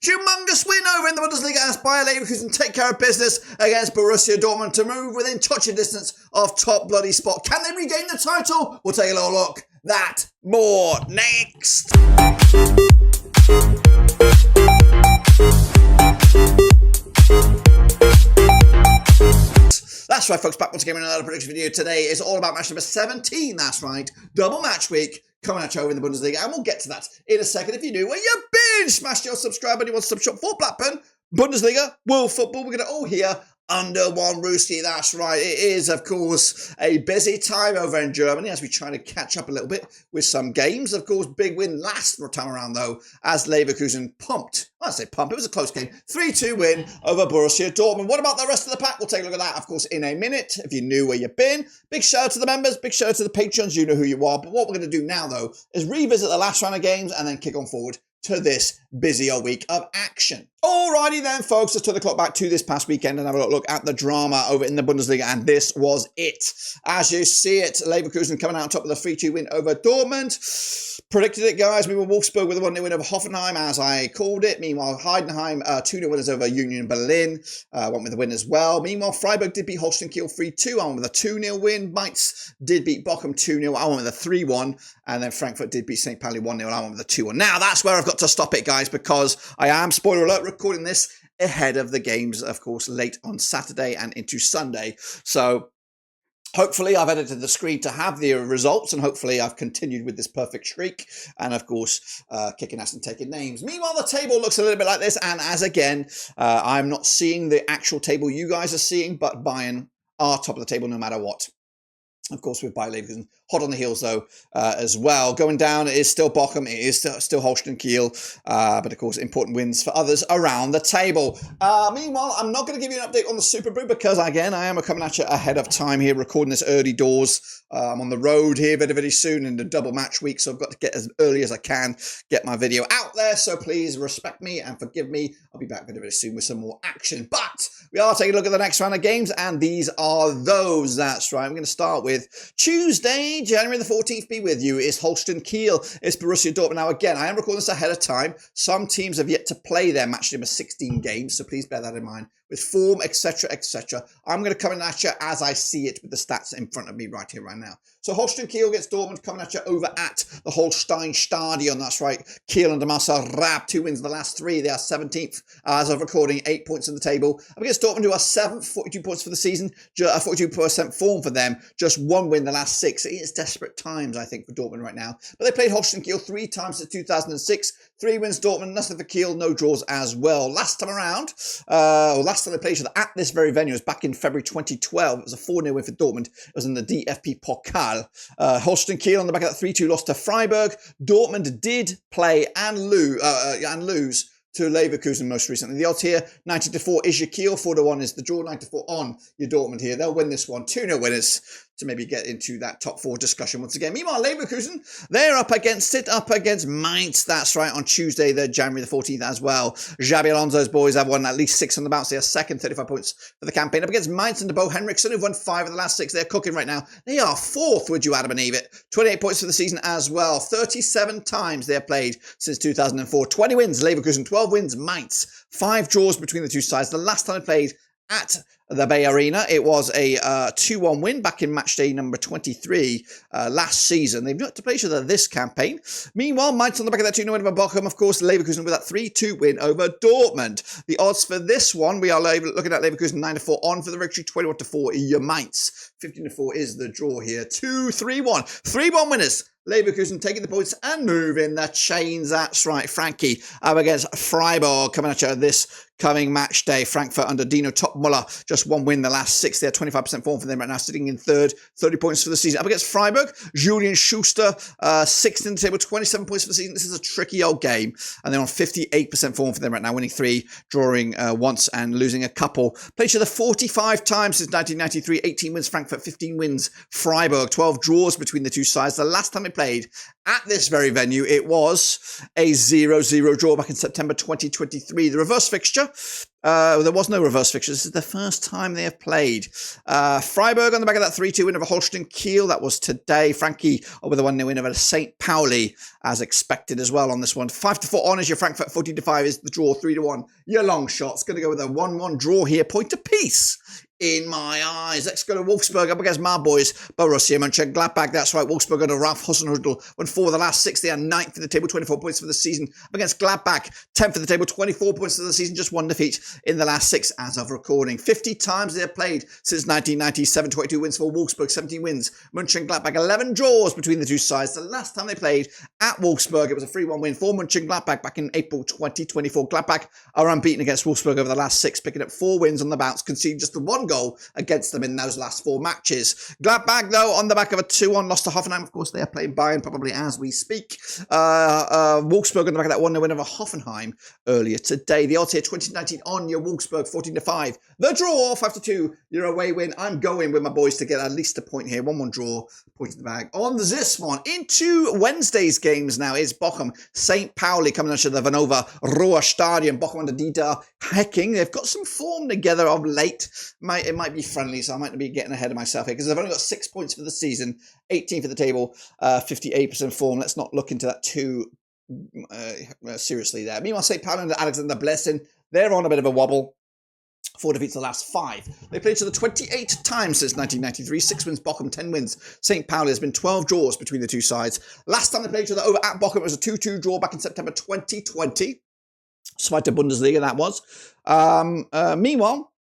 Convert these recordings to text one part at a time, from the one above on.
Humongous win over in the Bundesliga as Bayern Leverkusen take care of business against Borussia Dortmund to move within touching distance of top bloody spot. Can they regain the title? We'll take a little look. That, more next. That's right, folks, back once again in another prediction video. Today is all about match number 17, that's right, double match week, coming at you over in the Bundesliga, and we'll get to that in a second. If you do, where you've been, smash your subscribe button, you want to sub shop for Blackburn, Bundesliga, world football, we're going to all hear under one roosty. That's right, it is, of course, a busy time over in Germany as we try to catch up a little bit with some games. Of course, big win last time around, though, as Leverkusen pumped. I say pump, it was a close game. 3-2 win over Borussia Dortmund. What about the rest of the pack? We'll take a look at that, of course, in a minute. If you knew where you've been, big shout out to the members, big shout out to the patrons, you know who you are. But what we're going to do now, though, is revisit the last round of games and then kick on forward to this busier week of action. Alrighty then, folks, let's turn the clock back to this past weekend and have a look at the drama over in the Bundesliga, and this was it. As you see it, Leverkusen coming out on top with a 3-2 win over Dortmund. Predicted it, guys. Meanwhile, Wolfsburg with a 1-0 win over Hoffenheim, as I called it. Meanwhile, Heidenheim, 2-0 winners over Union Berlin. Went with a win as well. Meanwhile, Freiburg did beat Holstein Kiel 3-2. I went with a 2-0 win. Mainz did beat Bochum 2-0. I went with a 3-1. And then Frankfurt did beat St. Pauli 1-0. I went with a 2-1. Now, that's where I've got to stop it, guys, because I am, spoiler alert, recording this ahead of the games, of course, late on Saturday and into Sunday. So hopefully I've edited the screen to have the results, and hopefully I've continued with this perfect streak and, of course, kicking ass and taking names. Meanwhile, the table looks a little bit like this, and as again, I'm not seeing the actual table you guys are seeing, but Bayern are top of the table no matter what. Of course, with Bayer Leverkusen hot on the heels, though, as well. Going down, it is still Bochum. It is still Holstein Kiel. But, of course, important wins for others around the table. Meanwhile, I'm not going to give you an update on the Super Brew because, again, I am coming at you ahead of time here, recording this early doors. I'm on the road here very soon in the double match week, so I've got to get as early as I can, get my video out there. So please respect me and forgive me. I'll be back very soon with some more action. But we are taking a look at the next round of games, and these are those. That's right. I'm going to start with Tuesday, January the 14th, be with you, is Holstein Kiel. It's Borussia Dortmund. Now, again, I am recording this ahead of time. Some teams have yet to play their match number 16 games, so please bear that in mind. With form, etc., etc. I'm going to come in at you as I see it with the stats in front of me right here, right now. So Holstein Kiel against Dortmund coming at you over at the Holstein Stadion. That's right. Kiel under Marcel Raab, 2 wins in the last 3. They are 17th as of recording, 8 points in the table. Up against Dortmund, who are 7th, 42 points for the season, 42% form for them. Just 1 win the last 6. It is desperate times, I think, for Dortmund right now. But they played Holstein Kiel 3 times since 2006. 3 wins Dortmund, nothing for Kiel, no draws as well. Last time around, last time they played each other at this very venue was back in February 2012. It was a 4-0 win for Dortmund. It was in the DFB Pokal. Holstein Kiel on the back of that 3-2 loss to Freiburg. Dortmund did play and lose to Leverkusen most recently. The odds here, 90-4 is your Kiel, 4-1 is the draw, 94 on your Dortmund here. They'll win this one, 2-0 winners to maybe get into that top 4 discussion once again. Meanwhile, Leverkusen, they're up against Mainz. That's right, on Tuesday, the January the 14th as well. Xabi Alonso's boys have won at least 6 on the bounce. They are second, 35 points for the campaign. Up against Mainz and Bo Henriksen, who've won 5 of the last 6. They're cooking right now. They are 4th, would you Adam and Eve it? 28 points for the season as well. 37 times they have played since 2004. 20 wins, Leverkusen, 12 wins, Mainz. 5 draws between the two sides. The last time they played at the Bay Arena, it was a 2-1 win back in match day number 23 last season. They've not to play each other this campaign. Meanwhile, Mainz on the back of that 2-0 win over Bochum, of course, Leverkusen with that 3-2 win over Dortmund. The odds for this one, we are looking at Leverkusen 9-4 on for the victory, 21-4 your Mainz. 15-4 is the draw here. 2-3-1. 3-1 winners. Leverkusen taking the points and moving the chains. That's right, Frankie up against Freiburg coming at you this coming match day. Frankfurt under Dino Topmüller, just 1 win the last 6. They're 25% form for them right now, sitting in 3rd, 30 points for the season. Up against Freiburg, Julian Schuster, 6th in the table, 27 points for the season. This is a tricky old game, and they're on 58% form for them right now, winning 3, drawing once and losing a couple. Played each other 45 times since 1993, 18 wins Frankfurt, 15 wins Freiburg, 12 draws between the two sides. The last time they played at this very venue, it was a 0-0 draw back in September 2023. The reverse fixture fixture. There was no reverse fixture. This is the first time they have played. Freiburg on the back of that 3-2 win over Holstein. Kiel, that was today. Frankie with a 1-0 win over St. Pauli, as expected as well on this one. 5-4 on is your Frankfurt, 14-5 is the draw, 3-1. Your long shot's going to go with a 1-1 draw here, point apiece. In my eyes. Let's go to Wolfsburg up against my boys, Borussia Mönchengladbach. That's right, Wolfsburg under Ralf Hasenhüttl won 4 of the last 6. They are 9th in the table, 24 points for the season. Up against Gladbach, 10th in the table, 24 points for the season, just 1 defeat in the last 6 as of recording. 50 times they have played since 1997, 22 wins for Wolfsburg, 17 wins. Mönchengladbach, 11 draws between the two sides. The last time they played at Wolfsburg, it was a 3-1 win for Mönchengladbach back in April 2024. Gladbach are unbeaten against Wolfsburg over the last 6, picking up 4 wins on the bounce, conceding just the 1 goal against them in those last 4 matches. Gladbach, though, on the back of a 2-1 loss to Hoffenheim. Of course, they are playing Bayern probably as we speak. Wolfsburg on the back of that 1-0 win over Hoffenheim earlier today. The odds here, 2019 on your Wolfsburg, 14-5. The draw, 5-2, your away win. I'm going with my boys to get at least a point here. 1-1 draw, point in the bag. On this one, into Wednesday's games now is Bochum, St. Pauli coming to the Vanova Ruhr Stadion. Bochum under Dieter Hecking. They've got some form together of late. It might be friendly, so I might be getting ahead of myself here because they've only got 6 points for the season, 18 for the table, 58% form. Let's not look into that too seriously there. Meanwhile, St. Pauli and Alexander Blessing, they're on a bit of a wobble. 4 defeats the last 5. They played each other 28 times since 1993. 6 wins Bochum, 10 wins St. Pauli. There's been 12 draws between the two sides. Last time they played each other over at Bochum, it was a 2-2 draw back in September 2020. Zweite Bundesliga, that was. Meanwhile,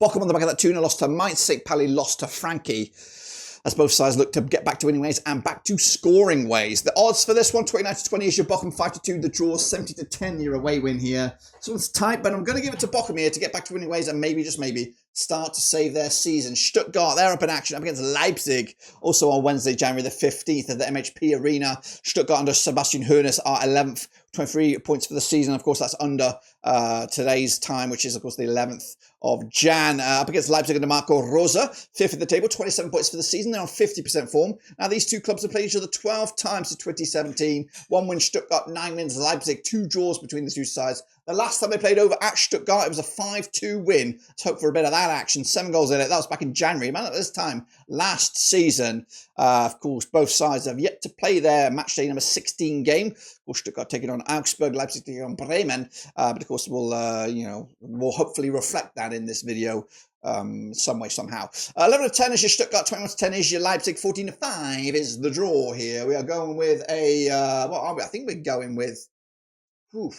Bochum on the back of that 2-0 loss to Mainz. St. Pauli lost to Frankie, as both sides look to get back to winning ways and back to scoring ways. The odds for this one, 29-20 is your Bochum, 5-2 the draw, 70-10 your away win here. This one's tight, but I'm going to give it to Bochum here to get back to winning ways and maybe, just maybe, start to save their season. Stuttgart, they're up in action up against Leipzig, also on Wednesday, January the 15th at the MHP Arena. Stuttgart under Sebastian Hoeneß are 11th, 23 points for the season. Of course, that's under today's time, which is, of course, the 11th of Jan. Up against Leipzig under Marco Rosa, 5th at the table, 27 points for the season. They're on 50% form. Now, these two clubs have played each other 12 times since 2017. 1 win Stuttgart, 9 wins Leipzig, 2 draws between the two sides. The last time they played over at Stuttgart, it was a 5-2 win. Let's hope for a bit of that action. 7 goals in it. That was back in January. Man, at this time last season, of course, both sides have yet to play their match day number 16 game. Of course, Stuttgart taking on Augsburg, Leipzig taking on Bremen. But of course, we'll hopefully reflect that in this video. Some way, somehow. 11-10 is your Stuttgart, 21-10 is your Leipzig, 14-5 is the draw here. We are going with a, what are we? I think we're going with,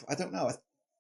I don't know. I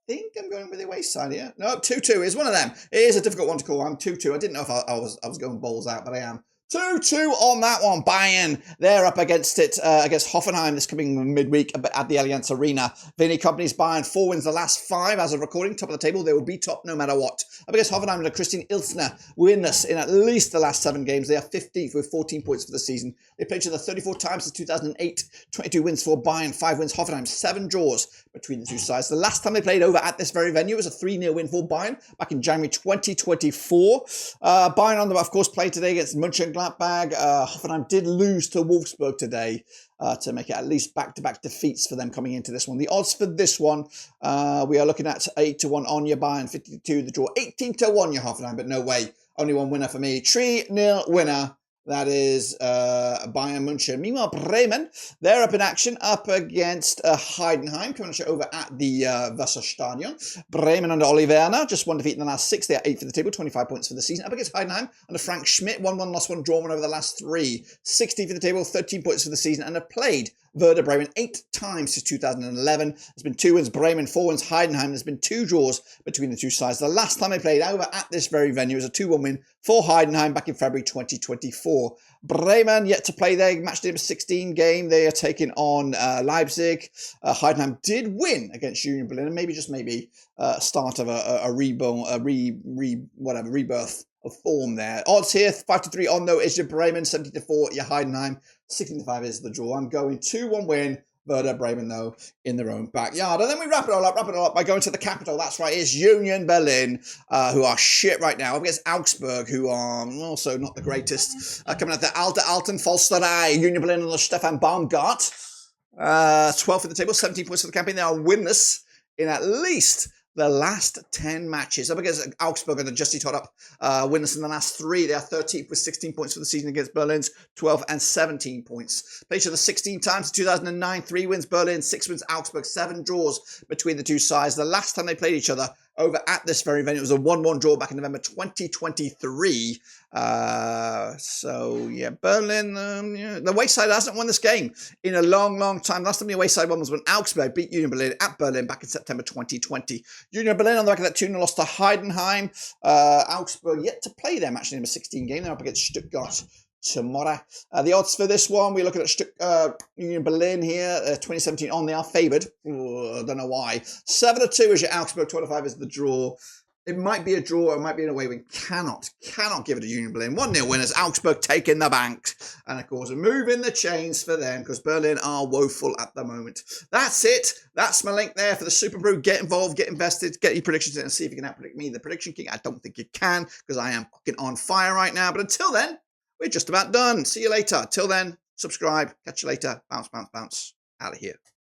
think I'm going with the away side here. No, 2-2 is one of them. It is a difficult one to call. I'm 2-2. I didn't know if I was going balls out, but I am. 2-2 on that one. Bayern, they're up against it, against Hoffenheim this coming midweek at the Allianz Arena. Vinny Company's Bayern, 4 wins the last 5 as of recording. Top of the table, they will be top no matter what. Up against Hoffenheim under Christian Ilsner, winless in at least the last 7 games. They are 15th with 14 points for the season. They played each other 34 times since 2008. 22 wins for Bayern, 5 wins Hoffenheim, 7 draws between the two sides. The last time they played over at this very venue was a 3-0 win for Bayern back in January 2024. Bayern, of course, played today against Mönchengladbach. Hoffenheim did lose to Wolfsburg today to make it at least back-to-back defeats for them coming into this one. The odds for this one, we are looking at 8-1 on your Bayern, 52 the draw, 18-1 your Hoffenheim, but no way. Only one winner for me. 3-0 winner. That is Bayern München. Meanwhile, Bremen, they're up in action up against Heidenheim, coming over at the Wasserstadion. Bremen under Oli Werner, just 1 defeat in the last 6. They are 8th for the table, 25 points for the season. Up against Heidenheim under Frank Schmidt, 1-1 lost, 1 drawn, 1 over the last 3. 16th for the table, 13 points for the season, and have played Werder Bremen 8 times since 2011. There's been 2 wins Bremen, 4 wins Heidenheim. There's been 2 draws between the two sides. The last time they played over at this very venue was a 2-1 win for Heidenheim back in February 2024. Bremen yet to play their match day number 16 game. They are taking on Leipzig. Heidenheim did win against Union Berlin, and maybe, just maybe, start of a rebirth of form there. Odds here, 5-3 on though is your Bremen, 70-4 your Heidenheim, 16-5 is the draw. I'm going 2-1 win. Werder Bremen, though, in their own backyard. And then we wrap it all up by going to the capital. That's right, it's Union Berlin, who are shit right now. Up against Augsburg, who are also not the greatest. Coming at the Alte Altenpolsterei, Union Berlin and the Stefan Baumgart. 12th for the table, 17 points for the campaign. They are winless in at least the last 10 matches. Up against Augsburg and just tot up winners in the last 3. They are 13th with 16 points for the season against Berlin's 12 and 17 points. Played each other 16 times in 2009. 3 wins Berlin, 6 wins Augsburg, 7 draws between the two sides. The last time they played each other over at this very venue, it was a 1-1 draw back in November 2023. So, yeah, Berlin, the away side hasn't won this game in a long, long time. Last time the away side won was when Augsburg beat Union Berlin at Berlin back in September 2020. Union Berlin on the back of that 2-0 loss to Heidenheim. Augsburg yet to play their match number 16 game. They're up against Stuttgart tomorrow. The odds for this one, we're looking at Union Berlin here, 2017 on. They are favoured. I don't know why. 7-2 is your Augsburg, 25 is the draw. It might be a draw, or it might be an away win. Cannot give it a Union Berlin. 1-0 winners. Augsburg taking the bank. And of course, moving the chains for them because Berlin are woeful at the moment. That's it. That's my link there for the Super Brew. Get involved, get invested, get your predictions in and see if you can outpredict me, the Prediction King. I don't think you can because I am fucking on fire right now. But until then, we're just about done. See you later. Till then, subscribe. Catch you later. Bounce, bounce, bounce. Out of here.